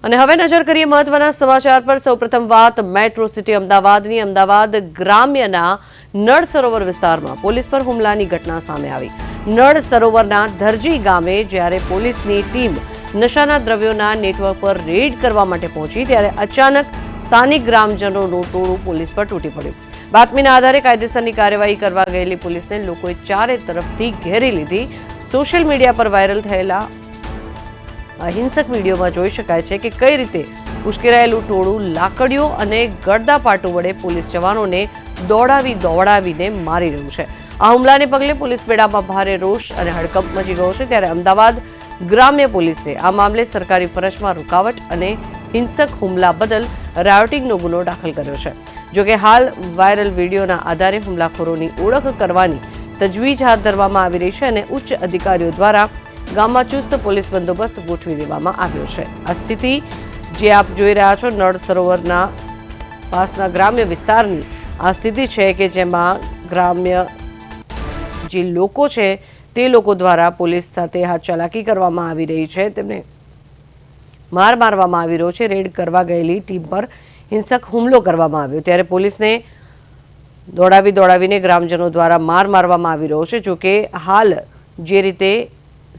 અને હવે નજર કરીએ મહત્વના સમાચાર પર। સૌપ્રથમ વાત મેટ્રો સિટી અમદાવાદની। અમદાવાદ ગ્રામ્યના નળ સરોવર વિસ્તારમાં પોલીસ પર હુમલાની ઘટના સામે આવી। નળ સરોવરના ધરજી ગામે જ્યારે પોલીસની ટીમ નશાના દ્રવ્યોના નેટવર્ક પર રેડ કરવા માટે પહોંચી ત્યારે અચાનક સ્થાનિક ગ્રામજનોનું ટોળું પોલીસ પર તૂટી પડ્યું। બાતમીના આધારે કાયદેસરની કાર્યવાહી કરવા ગયેલી પોલીસને લોકોએ ચારે તરફથી ઘેરી લીધી। સોશિયલ મીડિયા પર વાયરલ થયેલા અહિંસક વિડીયોમાં જોઈ શકાય છે કે કઈ રીતે ઉશ્કેરાયેલું ટોળું લાકડીઓ અને ગળદાપાટુ વડે પોલીસ જવાનોને દોડાવીને મારી રહ્યું છે। આ હુમલાને પગલે પોલીસ બેડામાં ભારે રોષ અને હડકંપ મચી ગયો છે। ત્યારે અમદાવાદ ગ્રામ્ય પોલીસે આ મામલે સરકારી ફરજમાં રૂકાવટ અને હિંસક હુમલા બદલ રાયોટિંગનો ગુનો દાખલ કર્યો છે। જોકે હાલ વાયરલ વિડીયોના આધારે હુમલાખોરોની ઓળખ કરવાની તજવીજ હાથ ધરવામાં આવી રહી છે અને ઉચ્ચ અધિકારીઓ દ્વારા ગામમાં ચુસ્ત પોલીસ બંદોબસ્ત ગોઠવી દેવામાં આવ્યો છે। આ સ્થિતિ જે આપ જોઈ રહ્યા છો નળ સરોવરના પાસના ગ્રામ્ય વિસ્તારની આ સ્થિતિ છે કે જેમાં ગ્રામ્ય જે લોકો છે તે લોકો દ્વારા પોલીસ સાથે હાથ ચાલાકી કરવામાં આવી રહી છે। તેમને મારવામાં આવી રહ્યો છે। રેડ કરવા ગયેલી ટીમ પર હિંસક હુમલો કરવામાં આવ્યો ત્યારે પોલીસને દોડાવીને ગ્રામજનો દ્વારા મારવામાં આવી રહ્યો છે। જોકે હાલ જે રીતે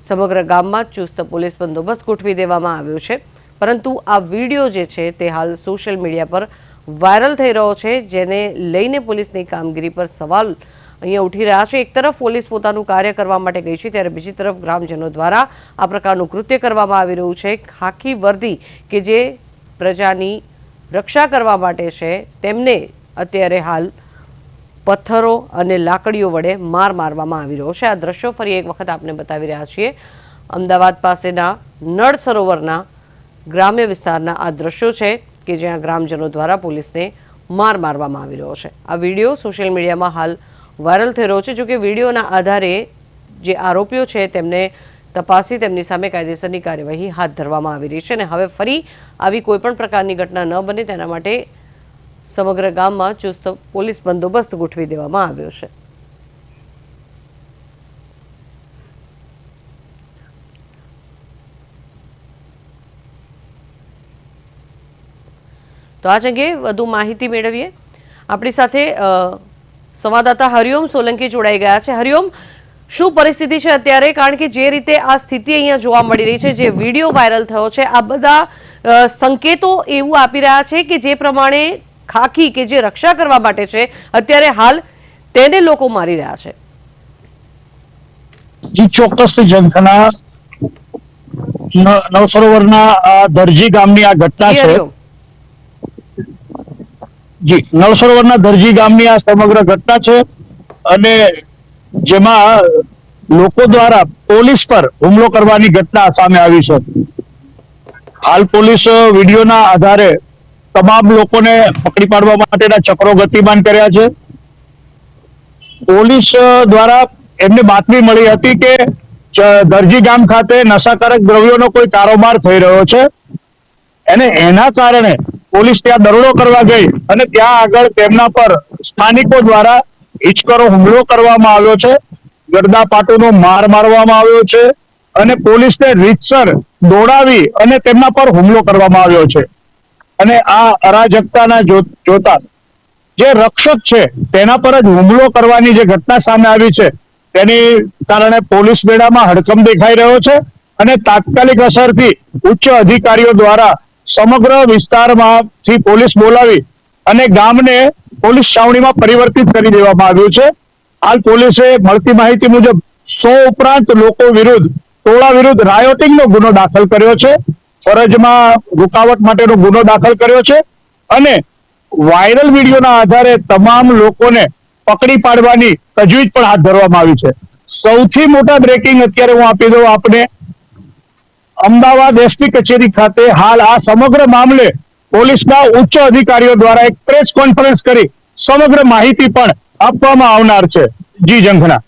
સમગ્ર ગામમાં ચુસ્ત પોલીસ બંદોબસ્ત ગોઠવી દેવામાં આવ્યો છે, પરંતુ આ વિડીયો જે છે તે હાલ સોશિયલ મીડિયા પર વાયરલ થઈ રહ્યો છે, જેને લઈને પોલીસની કામગીરી પર સવાલ અહીંયા ઉઠી રહ્યા છે। એક તરફ પોલીસ પોતાનું કાર્ય કરવા માટે ગઈ છે ત્યારે બીજી તરફ ગ્રામજનો દ્વારા આ પ્રકારનું કૃત્ય કરવામાં આવી રહ્યું છે। ખાખી વર્દી કે જે પ્રજાની રક્ષા કરવા માટે છે તેમને અત્યારે હાલ પથ્થરો અને લાકડીઓ વડે મારવામાં આવી રહ્યો છે। આ દ્રશ્યો ફરી એક વખત આપને બતાવી રહ્યા છીએ। અમદાવાદ પાસેના નળ સરોવરના ગ્રામ્ય વિસ્તારના આ દ્રશ્યો છે કે જ્યાં ગ્રામજનો દ્વારા પોલીસને મારવામાં આવી રહ્યો છે। આ વિડીયો સોશિયલ મીડિયામાં હાલ વાયરલ થઈ રહ્યો છે। જોકે વિડીયોના આધારે જે આરોપીઓ છે તેમને તપાસી તેમની સામે કાયદેસરની કાર્યવાહી હાથ ધરવામાં આવી રહી છે અને હવે ફરી આવી કોઈપણ પ્રકારની ઘટના ન બને તેના માટે સમગ્ર ગામમાં ચુસ્ત પોલીસ બંદોબસ્ત ગોઠવી દેવામાં આવ્યો છે। તો આ અંગે વધુ માહિતી મેળવીએ। આપણી સાથે સંવાદદાતા હરિઓમ સોલંકી જોડાઈ ગયા છે। હરિઓમ, શું પરિસ્થિતિ છે અત્યારે? કારણ કે જે રીતે આ સ્થિતિ અહીંયા જોવા મળી રહી છે, જે વિડીયો વાયરલ થયો છે, આ બધા સંકેતો એવું આપી રહ્યા છે કે જે પ્રમાણે ખાખી કે જે રક્ષા કરવા માટે છે અત્યારે હાલ તેને લોકો મારી રહ્યા છે। જી ચોક્કસ જંખના નવ સરોવરના દરજી ગામની આ ઘટના છે। જી નળ સરોવરના દરજી ગામની આ સમગ્ર ઘટના છે અને જેમાં લોકો દ્વારા પોલીસ પર હુમલો કરવાની ઘટના સામે આવી છે। હાલ પોલીસ વિડીયોના આધારે તમામ લોકોને પકડી પાડવા માટેના ચક્રો ગતિમાન કર્યા છે। પોલીસ દ્વારા એમને બાતમી મળી હતી કે દરજી ગામ ખાતે નશાકારક દ્રવ્યોનો કોઈ કારોબાર થઈ રહ્યો છે અને એના કારણે પોલીસ ત્યાં દરોડો કરવા ગઈ અને ત્યાં આગળ તેમના પર સ્થાનિકો દ્વારા હિચકરો હુમલો કરવામાં આવ્યો છે। ગળદાપાટુનો મારવામાં આવ્યો છે અને પોલીસને રીતસર દોડાવી અને તેમના પર હુમલો કરવામાં આવ્યો છે અને આ અરાજકતાના જોતા જે રક્ષક છે તેના પર જ હુમલો કરવાની જે ઘટના સામે આવી છે તેની કારણે પોલીસ બેડામાં હડકંપ દેખાઈ રહ્યો છે અને તાત્કાલિક અસરથી ઉચ્ચ અધિકારીઓ દ્વારા સમગ્ર વિસ્તારમાંથી પોલીસ બોલાવી અને ગામને પોલીસ છાવણીમાં પરિવર્તિત કરી દેવામાં આવ્યું છે। હાલ પોલીસે મળતી માહિતી મુજબ 100 ઉપરાંત લોકો વિરુદ્ધ ટોળા વિરુદ્ધ રાયોટિંગનો ગુનો દાખલ કર્યો છે, ફરજમાં રૂકાવટ માટેનો ગુનો દાખલ કર્યો છે અને વાયરલ વિડીયોના આધારે તમામ લોકોને પકડી પાડવાની તજવીજ પણ હાથ ધરવામાં આવી છે। સૌથી મોટા બ્રેકિંગ અત્યારે હું આપી દઉં આપને, અમદાવાદ એસપી કચેરી ખાતે હાલ આ સમગ્ર મામલે પોલીસના ઉચ્ચ અધિકારીઓ દ્વારા એક પ્રેસ કોન્ફરન્સ કરી સમગ્ર માહિતી પણ આપવામાં આવનાર છે। જી જંખના,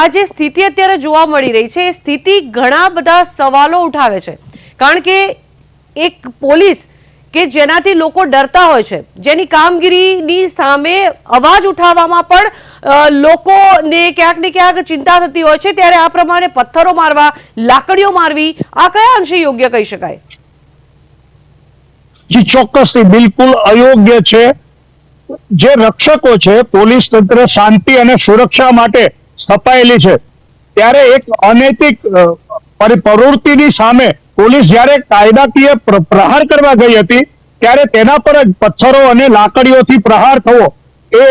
આ જે સ્થિતિ અત્યારે જોવા મળી રહી છે એ સ્થિતિ ઘણા બધા સવાલો ઉઠાવે છે, કારણ કે એક પોલીસ કે જેનાથી લોકો ડરતા હોય છે, જેની કામગીરીની સામે અવાજ ઉઠાવવામાં પણ લોકોને ક્યાંક ને ક્યાંક ચિંતા થતી હોય છે, ત્યારે આ પ્રમાણે પથ્થરો મારવા, લાકડીઓ મારવી, આ કયા અંશે યોગ્ય કહી શકાય? જે ચોક્કસથી બિલકુલ અયોગ્ય છે. જે રક્ષકો છે પોલીસ તંત્ર શાંતિ અને સુરક્ષા માટે સ્થપાયેલી છે, ત્યારે એક અનૈતિક પ્રવૃત્તિની સામે પોલીસ જ્યારે કાયદાકીય પ્રહાર કરવા ગઈ હતી, ત્યારે તેના પર જ પથ્થરો અને લાકડીઓથી પ્રહાર થવો એ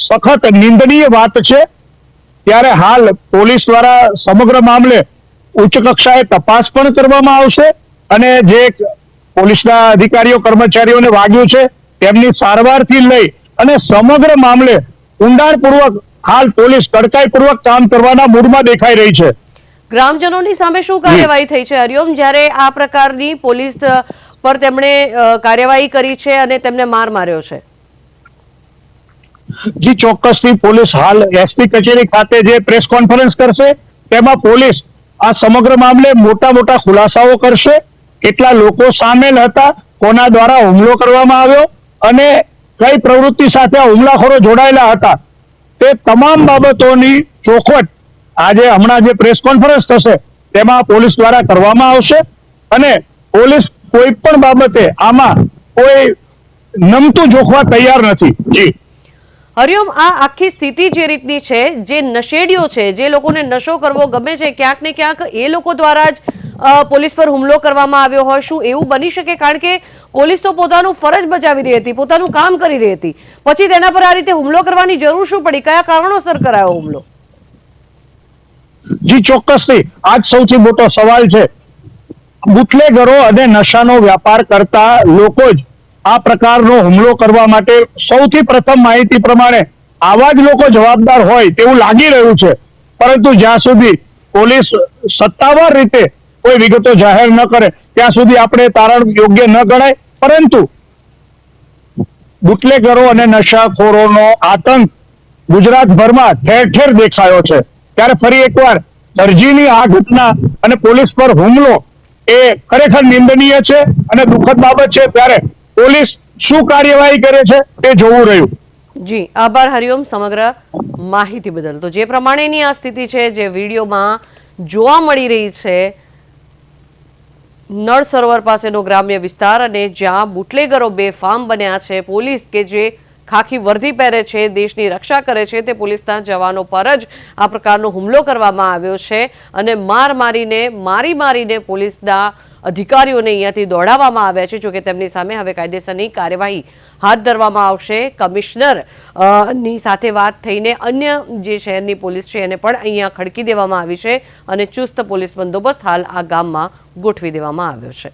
સખત નિંદનીય વાત છે. ત્યારે હાલ પોલીસ દ્વારા સમગ્ર મામલે ઉચ્ચ કક્ષાએ તપાસ પણ કરવામાં આવશે અને જે પોલીસના અધિકારીઓ કર્મચારીઓને વાગ્યું છે તેમની સારવારથી લઈ અને સમગ્ર મામલે ઊંડાણપૂર્વક હાલ પોલીસ કડકાઈપૂર્વક કામ કરવાના મૂડમાં દેખાઈ રહી છે. ગ્રામજનોની સામે શું કાર્યવાહી થઈ છે હરિઓમ, જ્યારે આ પ્રકારની પોલીસ પર તેમણે કાર્યવાહી કરી છે અને તેમને માર માર્યો છે? જી ચોક્કસથી પોલીસ હાલ એસપી કચેરી ખાતે જે પ્રેસ કોન્ફરન્સ કરશે તેમાં પોલીસ આ સમગ્ર મામલે મોટા મોટા ખુલાસાઓ કરશે. કેટલા લોકો સામેલ હતા, કોના દ્વારા હુમલો કરવામાં આવ્યો અને કઈ પ્રવૃત્તિ સાથે આ હુમલાખોરો જોડાયેલા હતા, તે તમામ બાબતોની ચોખવટ આજે હમણાં જે પ્રેસ કોન્ફરન્સ થશે તેમાં પોલીસ દ્વારા કરવામાં આવશે અને પોલીસ કોઈ પણ બાબતે આમાં કોઈ નમતું જોખવા તૈયાર નથી. જી હરિઓમ, આ આખી સ્થિતિ જે રીતની છે, જે નશેડીઓ છે, જે લોકોને નશો કરવો ગમે છે, ક્યાંક ને ક્યાંક એ લોકો દ્વારા જ પોલીસ પર હુમલો કરવામાં આવ્યો હોય, શું એવું બની શકે? કારણ કે પોલીસ તો પોતાનું ફરજ બજાવી રહી હતી, પોતાનું કામ કરી રહી હતી, પછી તેના પર આ રીતે હુમલો કરવાની જરૂર શું પડી? કયા કારણોસર કરાયો હુમલો? જી ચોક્કસથી આજ સૌથી મોટો સવાલ છે. બુટલેગરો અને નશાનો વ્યાપાર કરતા લોકો જ આ પ્રકારનો હુમલો કરવા માટે સૌથી પ્રથમ માહિતી પ્રમાણે આવા જ લોકો જવાબદાર હોય તેવું લાગી રહ્યું છે. પરંતુ જ્યાં સુધી પોલીસ સત્તાવાર રીતે કોઈ વિગતો જાહેર ન કરે ત્યાં સુધી આપણે તારણ યોગ્ય ન ગણાય. પરંતુ બુટલેગરો અને નશાખોરોનો આતંક ગુજરાતભરમાં ઠેર ઠેર દેખાયો છે. ત્યારે ફરી એકવાર દરજીની આ ઘટના અને પોલીસ પર હુમલો એ ખરેખર નિંદનીય છે અને દુઃખદ બાબત છે. ત્યારે પોલીસ શું કાર્યવાહી કરે છે તે જોવું રહ્યું. જી આભાર હરિઓમ સમગ્ર માહિતી બદલ. તો જે પ્રમાણેની આ સ્થિતિ છે, જે વિડીયોમાં જોવા મળી રહી છે, નળ સરોવર પાસેનો ગ્રામ્ય વિસ્તાર અને જ્યાં બુટલેગરો બેફામ બન્યા છે, પોલીસ કે જે ખાખી વર્દી પહેરે છે, દેશની રક્ષા કરે છે, તે પોલીસના જવાનો પર જ આ પ્રકારનો હુમલો કરવામાં આવ્યો છે અને મારીને પોલીસના અધિકારીઓને અહીંયાથી દોડાવવામાં આવ્યા છે. જોકે તેમની સામે હવે કાયદેસરની કાર્યવાહી હાથ ધરવામાં આવશે. કમિશનર ની સાથે વાત થઈને અન્ય જે શહેરની પોલીસ છે એને પણ અહીંયા ખડકી દેવામાં આવી છે અને ચુસ્ત પોલીસ બંદોબસ્ત હાલ આ ગામમાં ગોઠવી દેવામાં આવ્યો છે.